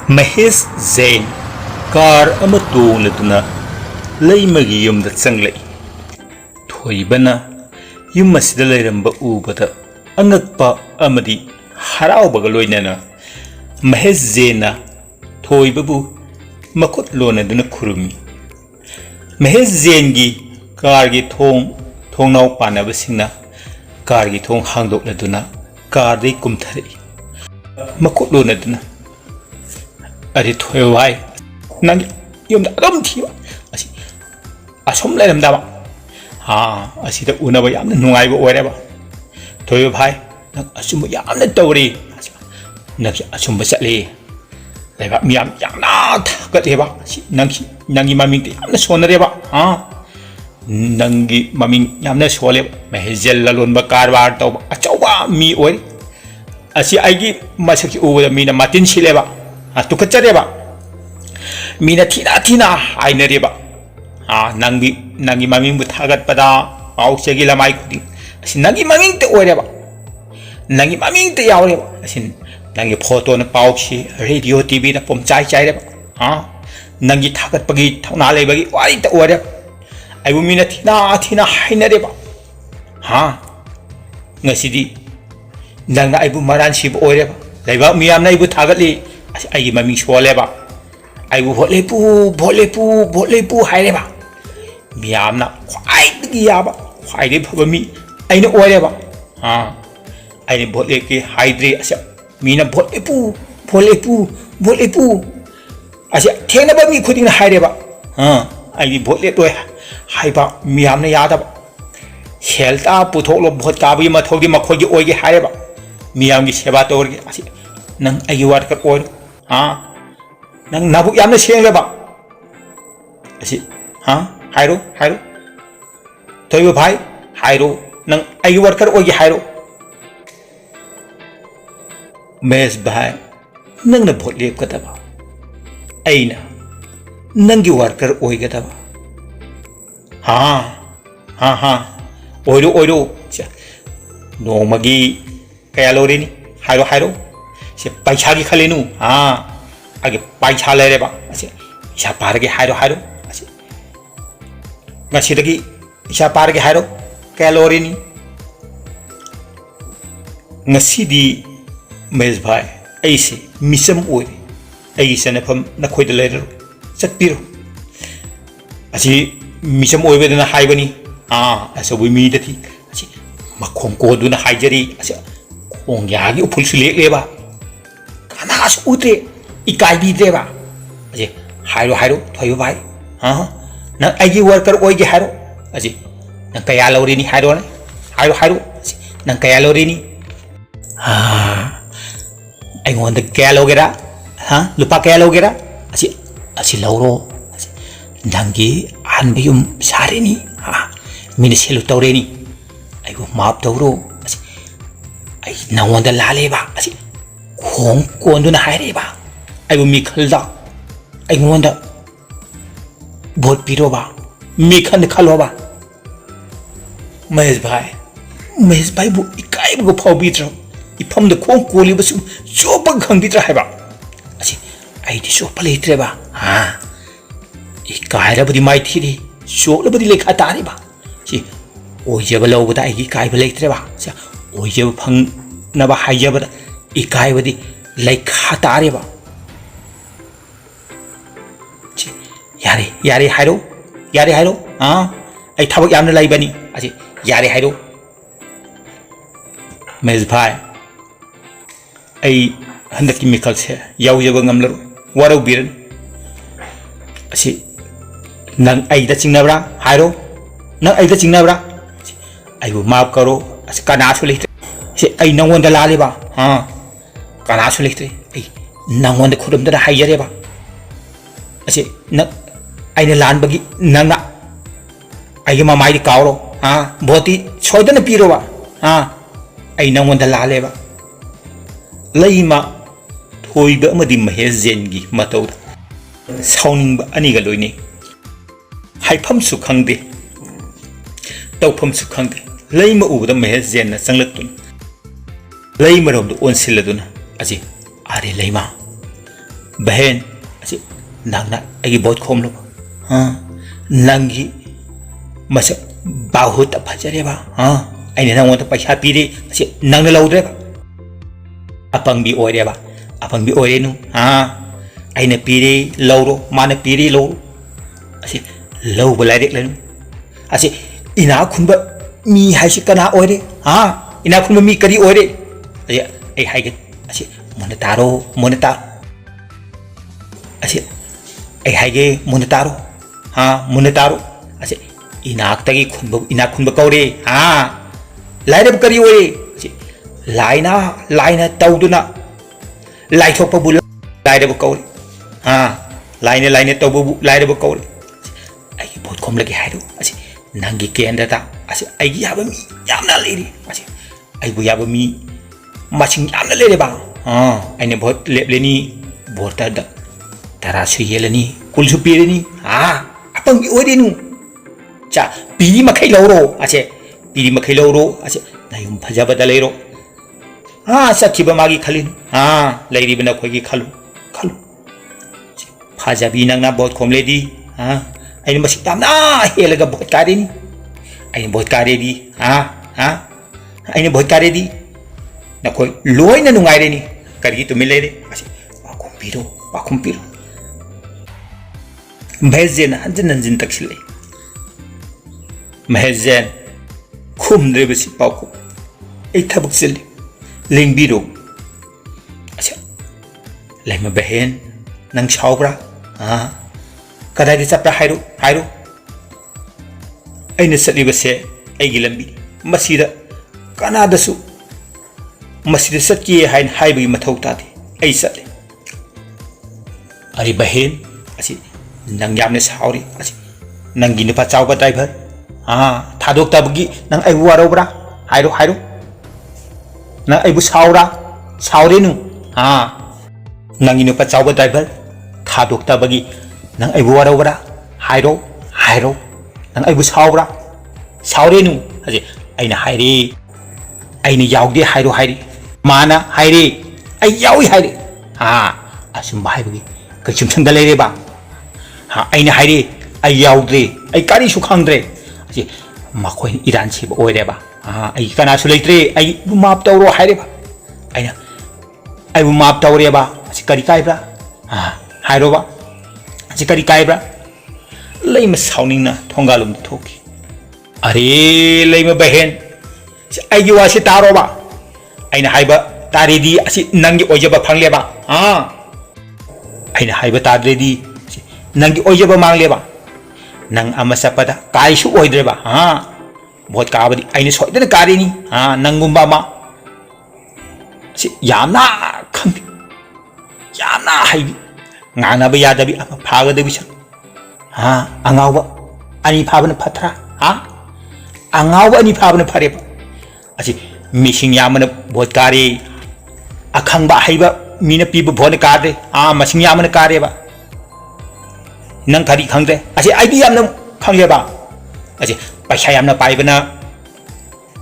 Mahesh Jain car ama tongladuna leimagi yumda changlai thoibana yum asida leiramba ubada angakpa amadi haraubaga loinana Mahesh Jaina thoibabu makut lonaduna khurumi Mahesh Jain gi car gi thongnau panabasingna car gi thong hangdokladuna car dei kumthari makut lonaduna Adi thoy wai nang yum da dom thi asi asom leram da ba ha asi da una ba yamna nungai ba oire ba thoy bhai nang asum yamna tawri nang asum ba chali lai ba miyam yamna ka te ba nangi maming te yamna sonare ba ha nangi maming yamna sole Mahesh Jain la lon ba karbar taw ba achauba mi oire asi aigi masaki uwa mi na matin sile ba tukachareba mina thina ainareba nangi maming bu thagat pada auchegi lamai khuding asin nangi maming te oreba nangi maming te yaureba asin nangi photo na pauchi radio tv na pom chai reba nangi thagat pagi thona lebagi wari te oreba aibu mina thina hainareba ngasidi nanga aibu maran sib oreba laiba miyam na aibu thagatli ai mami swale ba ai bu bole pu haire ba miyam na khwai gi ya ba khwai de phaba mi ai na ore ba ai ne bole ke haidre asa mi na bole pu asa thena ba mi khuding na haire ba ai bi bole toy hai ba miyam na ya da ba helta pu thok lo bhot ka bi ma thogi ma khogi oi ge haire ba miyam gi seba tor ge asa nang ai wat ka oi nang nabu yamna seng ba asi hairo toyo bhai hairo nang ai worker ogi hairo mes bhai nang na bhot lep kata ba aina nangi worker oi gata ba oiro no magi kaya lore ni hairo se paisa gi khalenu age paisa lere ba ase isa parge hairo ase ngasi dagi isa parge hairo calorie ni ngasi di mes bhai aise misam oi ai sene pham na khoi de lere chakpiro asi misam oi bedana haibani ase bui mi de thi asi makhong ko du na haijari ase khong ya gi upul sile le ba kanas utre ikai bi de ba aje hairo thoyo bai na ai worker oi ge hairo aje na kaya lori ni hairo na hairo na kaya lori ni ai ngon de kaya logera lupa kaya logera aje lauro nangi an bium sare ni mini selu tawre ni ai go map tawro ai na ngon de lale ba aje khong kon du na haire ba ai bu mi khalda ai ngonda bot piro ba mi khan khalo ba Mahesh bhai bu ikai bu phau bi tro ifam de khong koli ba su chopa khang bi tra hai ba asi ai di so pale tre ba ikai ra budi mai thi ri so la budi lekha ta ri ba si oi je ba lo ba ai ikai ba le tre ba sa oi je phang na ba hai je ba ikai budi lekha ta ri ba yare hairo ai thabak yamna lai bani aje yare hairo Mahesh bhai ai handaki mikal se yaw jaba ngamlar warau biran asi nang ai da chingnabra hairo nang ai da chingnabra ai bu maaf karo asi kana su lekte se ai nangwon da lale ba kana su lekte ai nangwon da khudum da haijare ba asi nang aina lan bagi nanga ai ma mai di kauro boti soidana piro ba ai nangwon da lale ba leima thoiba amadi Mahesh Jain gi matau sauning ba ani ga loini haifam su khangde tawpham su khangde leima ubada Mahesh Jain na changlatun leima rom do onsiladuna aji are leima बहन असे नंगना अगी बहुत खोम लो हाँ नंगी मस बाहुत फजरेबा हाँ अने नंगोंद पैसा पीरे असे नंगना लौद्रेबा अपंगी ओरेबा अपंगी ओरेनु हाँ अने पीरे लौरो माने पीरे लौरो असे लौब लाइरेक्लनु असे इना खुनबा मी हाइसे कना ओरे हाँ इना खुनबा मी करी ओरे असे आई हाइगे असे मन तारो असे आई हाइगे मन तारो हाँ मन तारो असे इनाक्तगी खुनबा कौरे हाँ लाइरब करी ओरे असे लाइना तौदुना लाइथोपबु लाइरब कौरे हाँ लाइना तौबबु लाइरब कौरे आई बहुत खोम लगे हाइरो असे नंगी केंद्रता असे आई याबा मी यामना लेरी असे आई बु याबा मी मसिंग यामना लेरेबा हाँ आइने बहुत लेपलेनी बोर्ता द तरासु येलनी कुलसु पीरेनी हाँ अपंगी ओरेनु चा पीरी मखै लौरो असे पीरी मखै लौरो असे नायुम फजबदा लेरो हाँ सखिबा मागी खलिन हाँ लेरीबना खोगी खलु फजबी नंगना बहुत खोम लेदी हाँ आइने मसिक तामना हेलगा बहुत कारेनी आइने बहुत कारेदी हाँ आइने बहुत कारेदी नखोई लोइना नुंगाइरेनी करी तो मिलेरे असे पाखुम पीरो महजेन हंजन तकसिले महजेन खुमद्रेबसी पाखु ए थबक सिले लेंबिरो अच्छा लेमा बहन नंग सावब्रा हाँ कदाई चप्रा हाइरो अने चलीबसे अगी लंबी मसीदा कनादसु मसीदा चटके हाइन हाइबगी मथौ तादे अई चले अरे बहन असी नंग यामने सावरी असी नंगी नुपा चावबा ड्राइवर हाँ थादोक्ताबगी नंग अइबु वारौब्रा हाइरो नंग अइबु सावरेनु हाँ नंगी नुपा चावबा ड्राइवर थादोक्ताबगी नंग अइबु वारौब्रा हाइरो नंग अइबु सावरेनु अजे अइना हाइरे अइना यावदे हाइरो माना हाइरे अइ यावी हाइरे हाँ असुम्बा हाइबगी कचुम संग लेरेबा हाँ अइना हाइरे अइ यावद्रे अइ कारीसु खंद्रे अजे मखोइन इरान सिब ओइरेबा हाँ अइ कनासु लेत्रे अइ माप तौरो हाइरेबा अइना अइबु माप तौरेबा असे करी काइब्रा हाँ हाइरोबा असे करी काइब्रा लैम साउनिंगना थोंगालुम थोकी अरे लैम बहन अइगी वासे तारोबा अइना हाइबा तारेदी असे नंगी ओइजबा फंगलेबा हाँ अइना हाइबा ताद्रेदी नंगी ओइजबा मांगलेबा नंग अमा चप्पदा काइसु ओइद्रेबा हाँ बहुत काबदी अइना सोइदना कारेनी हाँ नंगुम्बा मा यामना खंग यामना Hibi ngana ba yada bi ama phaga da bisa ha angau ba ani phabana phatra ha angau ba ani phabana phare ba asi missing yamana bhotkari akhang ba haiba mina piba bhon kare a masing yamana kare ba nang khari khangde asi ai bi yamna khangye ba asi paisa yamna pai bana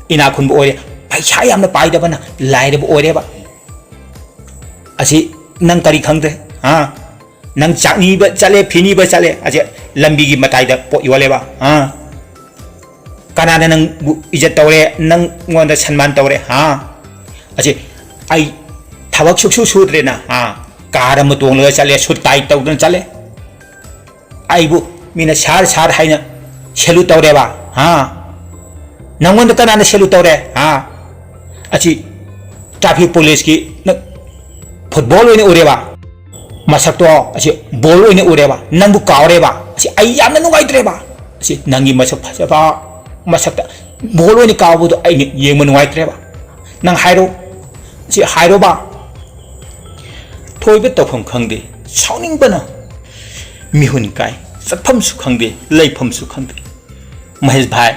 ina khun bo ore paisa yamna pai da bana lai da bo ore ba asi nang kari khangde ha नंग चाकनीब चले फिनीब चले अजे लंबी की मताई दा पो योलेबा हां कनाना नंग इज्जत तौरे नंग मोंदा सम्मान तौरे हां अजे आई थबक सुसु सुद्रेना हां कार म तोंग ल चले सु टाइ तौदन चले आइबु मिना सार हाइना सेलु तौरेबा हां नंगोंदा कनाना सेलु तौरे हां अची ट्रैफिक पुलिस की फुटबॉल ओइने उरेबा मसक्तो असे बोल ओइने उरेबा नंगबु कावरेबा असे आई यामना नुगाइद्रेबा असे नंगी मसक फजबा मसक्ता बोल ओइने कावबुदो आई येंग नुगाइद्रेबा नंग हाइरो असे हाइरोबा थोइबे तफम खंगदे साउनिंगबना मिहुन काय चटफमसु खंगदे लैफमसु खंगदे महेश भाई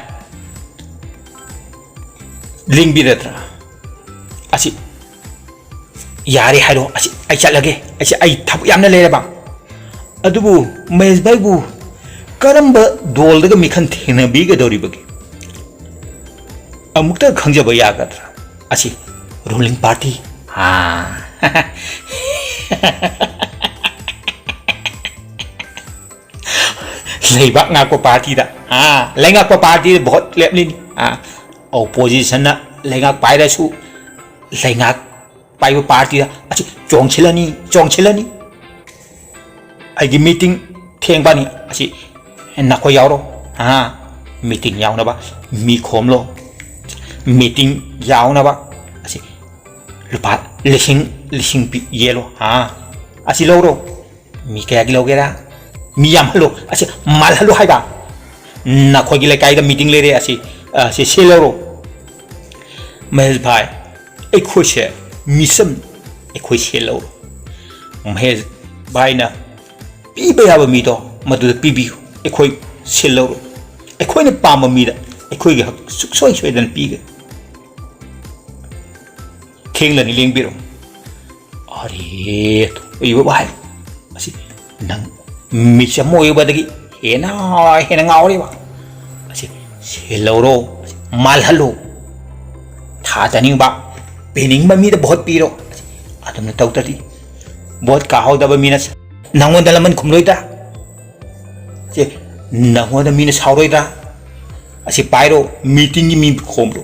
लिंगबिरत्रा असे यारे हाइरो असे आई चलगे असे आई थप यामना लेरेबा अदुबु महेश भाईबु करंब दोलदग मिखन थेनबिगदौरिबगे अमुक्ता खंजबा यागद्रा असे रूलिंग पार्टी हाँ लेबा ngakpa party da lengakpa party bahut lepli opposition na lengak pai da su lengak pai party da achi chongchilani ai gi meeting theng ba ni achi na ko yaw ro meeting yaw na ba mi khom lo meeting yaw na ba achi lupa lishing pi yelo achi lo ro mi kaya gi lo gera mi yam halo achi mal halo hai ba na khoi gi le kai da meeting le re achi se lo ro mahel bhai ai khoi she mi sam ai khoi se lo mahel bhai na pi ba ya ba mi to madu pi bi ai khoi se lo ro ai khoi na pa ma mi da ai khoi gi suk soi dan pi ge kheng la ni leng bi ro are to ai ba bhai achi nang mi cha moi ba dagi hena ngau ri ba achi se lo ro mal halo tha janing ba pening ba mi da bahut pi ro adum na tau tari bahut ka hau da ba mi na nangon da laman khum loi da che nangon da mi na sau roi da achi pai ro meeting gi mi khom ro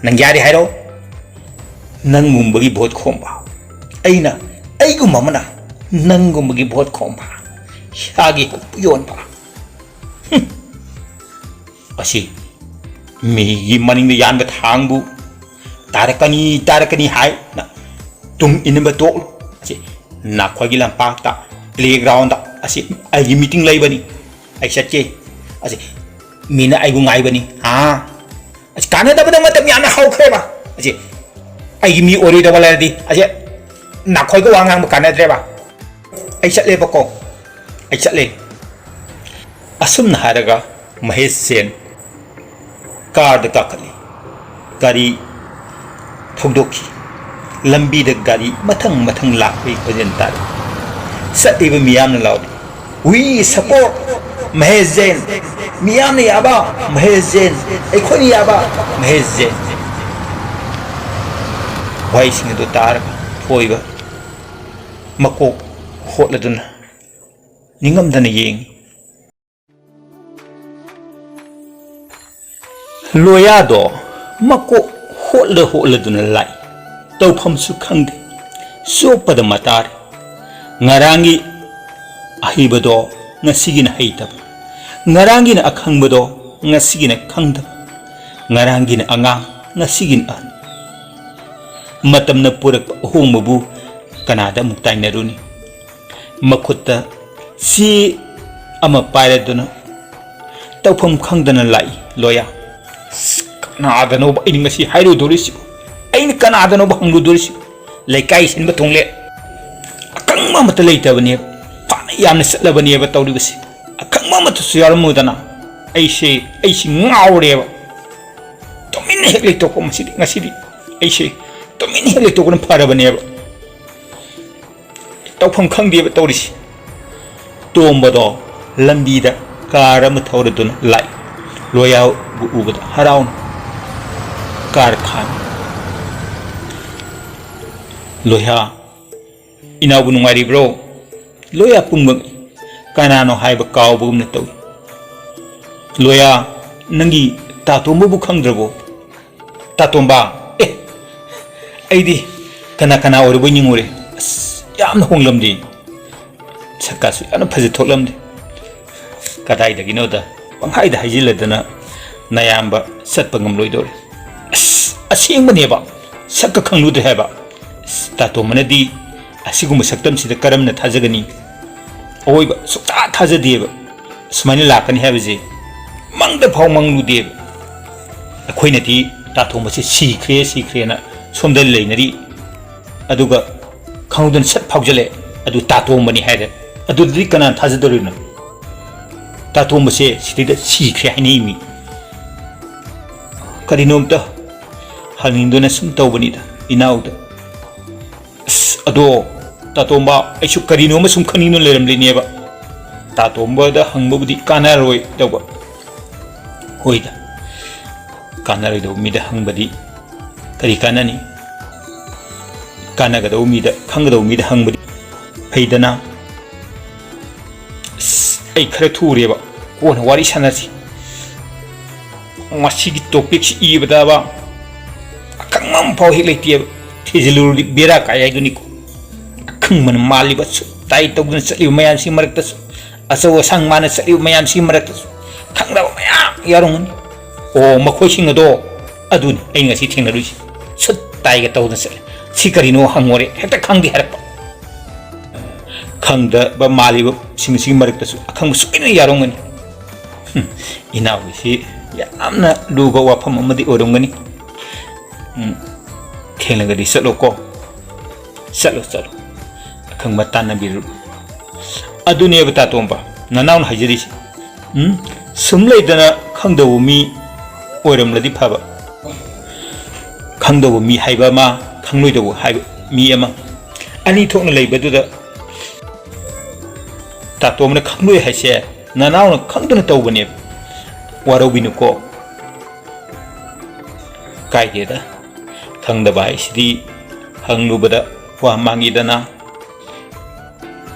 nang ya ri hai ro nang mum ba gi bahut khom ba aina ai gu ma na nang gu ma gi bahut khom ba sha gi yon ba achi mi gi maning da yan ba thang bu tarakani hai na tum in ba to achi na khoi gi lam pa ta playground da achi ai gi meeting lai bani ai chat che achi mi na ai gu ngai bani achi kana da ba da matam yan hau khe ba achi ai gi mi ori da wala di achi na khoi ga wang ba kana dre ba ai chat le ba ko ai chat le asum na haraga mahesh sen कार द काखली गाड़ी थौदोखी लंबी the गाड़ी मथंग मथंग लाखै खजन तार सतीब मियाम न लाउदी we support Mahesh Jain मियाम ने याबा महेश जैन एखोनी याबा महेश जैन भाई सिंह दो तार थोइबा मको होटलदुन निंगम दन येंग लोया दो मको होटल दुना लाई तौफम सु खंगदे सोपद मतार ngaraंगी अहिबदो ngasigiना हैतब ngaraंगिना अखंगबदो ngasigiना खंगदब ngaraंगिना अंगांग ngasigiना अन मतमना पुरक होंबबु कनादा मुक्ताइनरुनी मखुत्ता सी अमा पायरदुना तौफम खंगदना लाई लोया कनादनोब इन ngasi hairu dorisi ain kanadanob hanglu dorisi laikai sinba thongle akangma mata leitabani fana yamna satlabani ba tawribasi akangma mata suyarmudana aise ngaure ba tomin hek leitoko masidi ngasidi aise tomin hek leitoko na farabani ba tawpham khangde ba tawrisi tombado lambida karam thawradun lai लोया उगद हराउन कारखान लोया इनाबु नुंगारी bro लोया पुंगबंग कानानो HYBE कावबुम न तौ लोया नंगी तातोंबु खंगद्रबो तातोंबा आइदी कना कना ओरबो निंगुरे याम होंगलमदी सकासु याम फजि थोलमदी कदाई दगिनोदा पंखाई हाइजिलदना नयाम्बा सत्प ngमलोइदोरे असेंगबनेबा सक खंगलुदे हैबा तातो मनदी असिगुम सक्तम सिद करमना थाजगनी ओइबा सुक्ता थाजदेबा सुमाइना लाकनी हैबजे मंगद फाव मंगलुदेब अखोइनदी तातो मसे सिख्रेना सोमदल लेनरी अदुगा खंगदन सत फावजले अदु तातो मनी हैदे अदुदि कना थाजदोरिना तातोम से सिद सीख्रे हाइनेमी करिनोमता हनिंदोना सुम तौबनीदा इनाउद अदो तातोंबा आइसु करिनोम सुम खनिनो लेरमलेनेबा तातोंबदा हंगबुदी कानारोय तौबा होइदा कानारोयदो मिदा हंगबदी करि कानानी कानागदो मिदा खंगदो मिदा हंगबदी फैदना ꯑꯩ ꯈꯔ ꯊꯨꯔꯦꯕ ꯀꯣꯟꯅ ꯋꯥꯔꯤ ꯁꯥꯟꯅꯁꯤ ꯃꯁꯤꯒꯤ ꯇꯣꯄꯤꯛꯁꯤ ꯏꯕꯗꯕ ꯑꯈꯪꯕ ꯑꯃꯐꯥꯎ ꯍꯦꯛ ꯂꯩꯇꯦꯕ ꯊꯤꯖꯤꯜꯂꯨꯔꯗꯤ ꯕꯦꯔꯥ ꯀꯥꯏ ꯍꯥꯏꯗꯨꯅꯤꯀꯣ ꯑꯈꯪꯕꯅ ꯃꯥꯜꯂꯤꯕ ꯇꯥꯏ ꯇꯧꯗꯨꯅ ꯆꯠꯂꯤꯕ ꯃꯌꯥꯝꯁꯤꯒꯤ ꯃꯔꯛꯇꯁꯨ ꯑꯆꯧ ꯑꯁꯥꯡ ꯃꯥꯅ ꯆꯠꯂꯤꯕ ꯃꯌꯥꯝꯁꯤꯒꯤ ꯃꯔꯛꯇꯁꯨ ꯈꯪꯗꯕ ꯃꯌꯥꯝ ꯌꯥꯎꯔꯝꯒꯅꯤ ꯑꯣ ꯃꯈꯣꯏꯁꯤꯡ ꯑꯗꯣ ꯑꯗꯨꯅꯤ ꯑꯩ ꯉꯁꯤ ꯊꯦꯡꯅꯔꯨꯏꯁꯤ ꯁꯨꯠ ꯇꯥꯏꯒ ꯇꯧꯗꯅ ꯆꯠꯂꯤ ꯁꯤ ꯀꯔꯤꯅꯣ ꯍꯪꯉꯣꯔꯦ ꯍꯦꯛꯇ ꯈꯪꯗꯦ ꯍꯥꯏꯔꯛꯄ ꯈꯪꯗꯕ ꯃꯥꯜꯂꯤꯕꯁꯤꯡꯁꯤꯒꯤ ꯃꯔꯛꯇꯁꯨ ꯑꯈꯪꯕ ꯁꯣꯏꯅ ꯌꯥꯎꯔꯝꯒꯅꯤ ꯏꯅꯥꯎꯒꯤꯁꯤ ꯌꯥꯝꯅ ꯂꯨꯕ ꯋꯥꯐꯝ ꯑꯃꯗꯤ ꯑꯣꯏꯔꯝꯒꯅꯤ ꯊꯦꯡꯂꯒꯗꯤ ꯆꯠꯂꯣꯀꯣ ꯆꯠꯂꯣ ꯆꯠꯂꯣ ꯑꯈꯪꯕ ꯇꯥꯟꯅꯕꯤꯔꯨ ꯑꯗꯨꯅꯦꯕ ꯇꯥꯇꯣꯝꯕ ꯅꯅꯥꯎꯅ ꯍꯥꯏꯖꯔꯤꯁꯤ ꯁꯨꯝ ꯂꯩꯗꯅ ꯈꯪꯗꯕ ꯃꯤ ꯑꯣꯏꯔꯝꯂꯗꯤ ꯐꯕ ꯈꯪꯗꯕ ꯃꯤ ꯍꯥꯏꯕ ꯑꯃ ꯈꯪꯂꯣꯏꯗꯕ ꯍꯥꯏꯕ ꯃꯤ ꯑꯃ ꯑꯅꯤ ꯊꯣꯛꯅ ꯂꯩꯕꯗꯨꯗ ꯇꯥꯇꯣꯝꯕꯅ ꯈꯪꯂꯣꯏ ꯍꯥꯏꯁꯦ ꯅꯅꯥꯎꯅ ꯈꯪꯗꯅ ꯇꯧꯕꯅꯦꯕ ꯋꯥꯔꯧꯕꯤꯅꯨꯀꯣ ꯀꯥꯏꯗꯦꯗ ꯈꯪꯗꯕ ꯍꯥꯏꯁꯤꯗꯤ ꯍꯪꯂꯨꯕꯗ ꯋꯥ ꯃꯥꯡꯉꯤꯗꯅ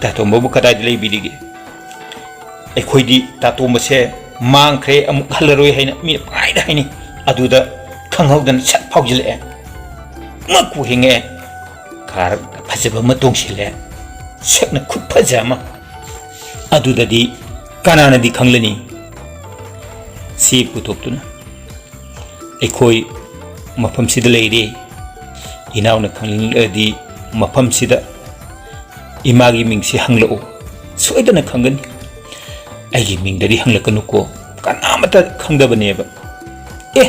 ꯇꯥꯇꯣꯝꯕꯕꯨ ꯀꯗꯥꯏꯗ ꯂꯩꯕꯤꯔꯤꯒꯦ ꯑꯩꯈꯣꯏꯗꯤ ꯇꯥꯇꯣꯝꯕꯁꯦ ꯃꯥꯡꯈ꯭ꯔꯦ ꯑꯃꯨꯛ ꯍꯜꯂꯔꯣꯏ ꯍꯥꯏꯅ ꯃꯤ ꯄꯪꯍꯥꯏꯗ ꯍꯥꯏꯅꯩ ꯑꯗꯨꯗ ꯈꯪꯍꯧꯗꯅ ꯁꯠ ꯐꯥꯎꯖꯤꯜꯂꯛꯑꯦ ꯉꯛꯄꯨ ꯍꯦꯡꯉꯛꯑꯦ ꯀꯥꯔꯛꯇ ꯐꯖꯕ ꯑꯃ ꯇꯣꯡꯁꯤꯜꯂꯦ ꯁꯛꯅ ꯈꯨꯠ ꯐꯖ ꯑꯃ ꯑꯗꯨꯗꯗꯤ ꯀꯅꯥꯅꯗꯤ ꯈꯪꯂꯅꯤ ꯁꯤ ꯄꯨꯊꯣꯛꯇꯨꯅ ꯑꯩꯈꯣꯏ ꯃꯐꯝꯁꯤꯗ ꯂꯩꯔꯦ ꯏꯅꯥꯎꯅ ꯈꯪꯅꯤꯡꯂꯗꯤ ꯃꯐꯝꯁꯤꯗ ꯏꯃꯥꯒꯤ ꯃꯤꯡꯁꯤ ꯍꯪꯂꯛꯎ ꯁꯣꯏꯗꯅ ꯈꯪꯒꯅꯤ ꯑꯩꯒꯤ ꯃꯤꯡꯗꯗꯤ ꯍꯪꯂꯛꯀꯅꯨꯀꯣ ꯀꯅꯥꯃꯠꯇ ꯈꯪꯗꯕꯅꯦꯕ ꯑꯦ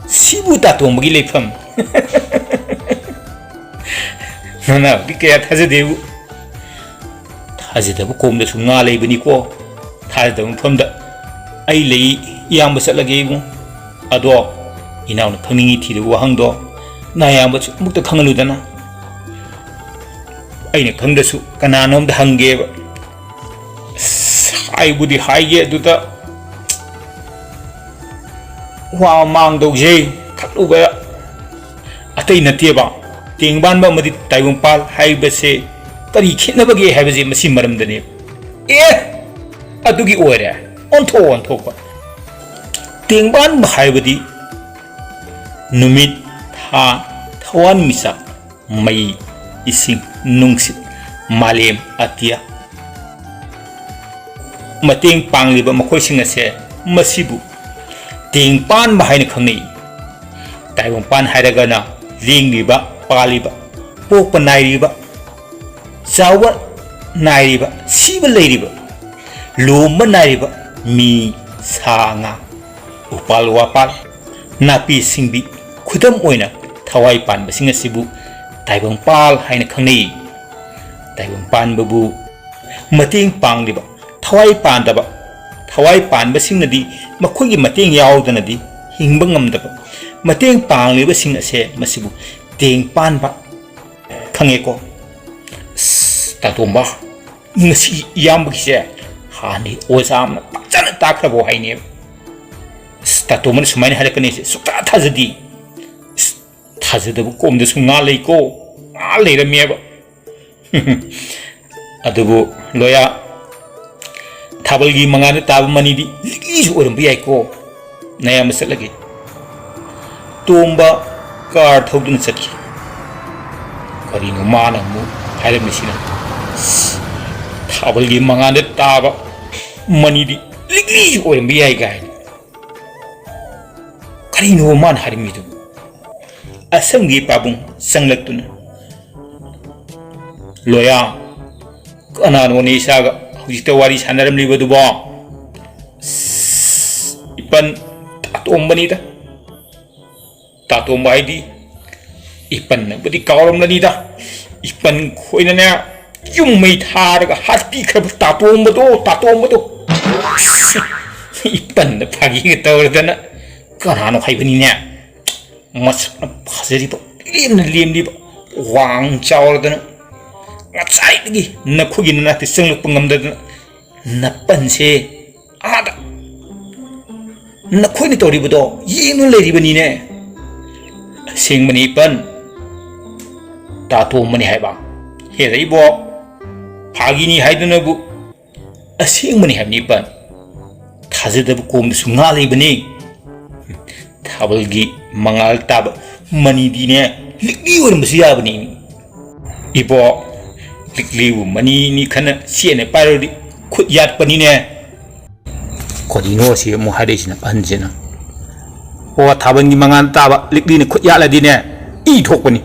ꯁꯤꯕꯨ ꯇꯥꯇꯣꯝꯕꯒꯤ ꯂꯩꯐꯝ ꯅꯅꯥꯎꯗꯤ ꯀꯌꯥ ꯊꯥꯖꯗꯦꯕꯨ ꯊꯥꯖꯗꯕ ꯀꯣꯝꯗꯁꯨ ꯉꯥ ꯂꯩꯕꯅꯤꯀꯣ ꯊꯥꯖꯗꯕ ꯃꯐꯝꯗ ꯑꯩ ꯂꯩ ꯏꯌꯥꯝꯕ ꯆꯠꯂꯒꯦ ꯏꯕꯨꯡ ꯑꯗꯣ ꯏꯅꯥꯎꯅ ꯈꯪꯅꯤꯡꯉꯤ ꯊꯤꯔꯤꯕ ꯋꯥꯍꯪꯗꯣ ꯅꯌꯥꯝꯕꯁꯨ ꯑꯃꯨꯛꯇ ꯈꯪꯍꯜꯂꯨꯗꯅ ꯑꯩꯅ ꯈꯪꯗꯁꯨ ꯀꯅꯥꯅꯣꯝꯗ ꯍꯪꯒꯦꯕ ꯍꯥꯏꯕꯨꯗꯤ ꯍꯥꯏꯒꯦ ꯑꯗꯨꯗ ꯋꯥ ꯃꯥꯡꯗꯧꯁꯦ ꯈꯠꯂꯨꯕ ꯑꯇꯩ ꯅꯠꯇꯦꯕ ꯇꯦꯡꯕꯥꯟꯕ ꯑꯃꯗꯤ ꯇꯥꯏꯕꯪꯄꯥꯜ ꯍꯥꯏꯕꯁꯦ ꯀꯔꯤ ꯈꯦꯠꯅꯕꯒꯦ ꯍꯥꯏꯕꯁꯦ ꯃꯁꯤ ꯃꯔꯝꯗꯅꯦꯕ ꯑꯦ ꯑꯗꯨꯒꯤ ꯑꯣꯏꯔꯦ ꯑꯣꯟꯊꯣꯛꯄ ꯇꯦꯡꯕꯥꯟꯕ ꯍꯥꯏꯕꯗꯤ ꯅꯨꯃꯤꯠ ꯊꯥ ꯊꯋꯥꯟꯃꯤꯆꯥꯛ ꯃꯩ ꯏꯁꯤꯡ ꯅꯨꯡꯁꯤꯠ ꯃꯥꯂꯦꯝ ꯑꯇꯤꯌꯥ ꯃꯇꯦꯡ ꯄꯥꯡꯂꯤꯕ ꯃꯈꯣꯏꯁꯤꯡ ꯑꯁꯦ ꯃꯁꯤꯕꯨ ꯇꯦꯡꯄꯥꯟꯕ ꯍꯥꯏꯅ ꯈꯪꯅꯩ ꯇꯥꯏꯕꯪꯄꯥꯟ ꯍꯥꯏꯔꯒꯅ ꯂꯦꯡꯂꯤꯕ ꯄꯥꯜꯂꯤꯕ ꯄꯣꯛꯄ ꯅꯥꯏꯔꯤꯕ ꯆꯥꯎꯕ ꯅꯥꯏꯔꯤꯕ ꯁꯤꯕ ꯂꯩꯔꯤꯕ ꯂꯣꯝꯕ ꯅꯥꯏꯔꯤꯕ ꯃꯤ ꯁꯥ ꯉꯥ ꯎꯄꯥꯜ ꯋꯥꯄꯥꯜ ꯅꯥꯄꯤ ꯁꯤꯡꯕꯤ ꯈꯨꯗꯝ ꯑꯣꯏꯅ ꯊꯋꯥꯏ ꯄꯥꯟꯕꯁꯤꯡ ꯑꯁꯤꯕꯨ ꯇꯥꯏꯕꯪꯄꯥꯜ ꯍꯥꯏꯅ ꯈꯪꯅꯩ ꯇꯥꯏꯕꯪꯄꯥꯟꯕꯕꯨ ꯃꯇꯦꯡ ꯄꯥꯡꯂꯤꯕ ꯊꯋꯥꯏ ꯄꯥꯟꯗꯕ ꯊꯋꯥꯏ ꯄꯥꯟꯕꯁꯤꯡꯅꯗꯤ ꯃꯈꯣꯏꯒꯤ ꯃꯇꯦꯡ ꯌꯥꯎꯗꯅꯗꯤ ꯍꯤꯡꯕ ꯉꯝꯗꯕ ꯃꯇꯦꯡ ꯄꯥꯡꯂꯤꯕꯁꯤꯡ ꯑꯁꯦ ꯃꯁꯤꯕꯨ ꯇꯦꯡꯄꯥꯟꯕ ꯈꯪꯉꯦꯀꯣ ꯇꯥꯇꯣꯝꯕ ꯉꯁꯤ ꯏꯌꯥꯝꯕꯒꯤꯁꯦ ꯍꯥꯟꯅꯩ ꯑꯣꯖꯥ ꯑꯃꯅ ꯐꯖꯅ ꯇꯥꯛꯈ꯭ꯔꯕꯣ ꯍꯥꯏꯅꯦꯕ ꯇꯥꯇꯣꯝꯕꯅ ꯁꯨꯃꯥꯏꯅ ꯍꯥꯏꯔꯛꯀꯅꯤꯁꯦ ꯁꯨꯛꯊꯥ ꯊꯥꯖꯗꯤ ꯊꯥꯖꯗꯕ ꯀꯣꯝꯗꯁꯨ ꯉꯥ ꯂꯩꯀꯣ ꯉꯥ ꯂꯩꯔꯝꯃꯦꯕ ꯑꯗꯨꯕꯨ ꯂꯣꯌꯥ ꯊꯥꯕꯜꯒꯤ ꯃꯉꯥꯗ ꯇꯥꯕ ꯃꯅꯤꯗꯤ ꯂꯤꯛꯂꯤꯁꯨ ꯑꯣꯏꯔꯝꯕ ꯌꯥꯏꯀꯣ ꯅꯌꯥꯝꯕ ꯆꯠꯂꯒꯦ ꯇꯣꯝꯕ ꯀꯥꯔ ꯊꯧꯗꯨꯅ ꯆꯠꯈꯤ ꯀꯔꯤꯅꯣ ꯃꯥꯅ ꯑꯃꯨꯛ ꯍꯥꯏꯔꯝꯃꯤꯁꯤꯅ ꯊꯥꯕꯜꯒꯤ ꯃꯉꯥꯗ ꯇꯥꯕ ꯃꯅꯤꯗꯤ ꯂꯤꯛꯂꯤꯁꯨ ꯑꯣꯏꯔꯝꯕ ꯌꯥꯏ ꯀꯥꯏꯅ ꯀꯔꯤꯅꯣ ꯃꯥꯅ ꯍꯥꯏꯔꯝꯃꯤꯗꯨꯕꯨ ꯑꯁꯪꯒꯤ ꯄꯥꯕꯨꯡ ꯆꯪꯂꯛꯇꯨꯅ ꯂꯣꯌꯥ ꯀꯅꯥꯅꯣꯅꯦ ꯏꯁꯥꯒ ꯍꯧꯖꯤꯛꯇ ꯋꯥꯔꯤ ꯁꯥꯟꯅꯔꯝꯂꯤꯕꯗꯨꯕꯣ ꯏꯄꯟ ꯇꯥꯇꯣꯝꯕꯅꯤꯗ ꯇꯥꯇꯣꯝꯕ ꯍꯥꯏꯗꯤ ꯏꯄꯟꯅꯕꯨꯗꯤ ꯀꯥꯎꯔꯝꯂꯅꯤꯗ ꯏꯄꯟ ꯈꯣꯏꯅꯅꯦ ꯌꯨꯝ ꯃꯩ ꯊꯥꯔꯒ ꯍꯥꯠꯄꯤꯈ꯭ꯔꯕ ꯇꯥꯇꯣꯝꯕꯗꯣ 이빤 파기가 떠오르더나 그나노 하이브니냐 마스나 파제리바 렘리바 왕 짜오르더나 ngacai na khugi na ti sengluk pangamda na panse ada na khoi ni tori bodo yinu le ri bani ne sing mani pan ta to mani hai ba he rei bo phagi ni hai dana bu ꯑꯁꯦꯡꯕꯅꯤ ꯍꯥꯏꯕꯅꯤ ꯏꯄꯥꯟ ꯊꯥꯖꯗꯕ ꯀꯣꯝꯗꯁꯨ ꯉꯥ ꯂꯩꯕꯅꯤ ꯊꯥꯕꯜꯒꯤ ꯃꯉꯥꯜ ꯇꯥꯕ ꯃꯅꯤꯗꯤꯅꯦ ꯂꯤꯛꯂꯤ ꯑꯣꯏꯔꯝꯕꯁꯨ ꯌꯥꯕꯅꯤ 이보 릭리우 머니니 칸나 시에네 빠르디 콧 얕버니네 거디노시 뭐 하레시나 안제나 오 타번기 망한 따바 릭리네 콧 얕라디네 이 톡버니